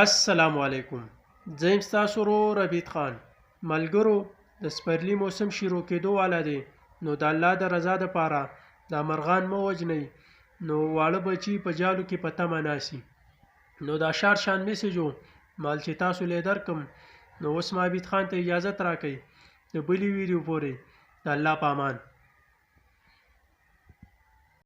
السلام علیکم. زه یم ستاسو ورور ربیټ خان. ملګرو، د سپرلي موسم شروع کېدو والا دی، نو د الله د رضا دپاره دا مرغان مه وژنئ، نو واړه بچي په جالو کې په تمه ناست نو دا شار شان میسج و مال چې تاسو له یې درکم. نو اوس ما عبید خان ته اجازت راکئ د بلې ویډیو پورې. د الله په امان.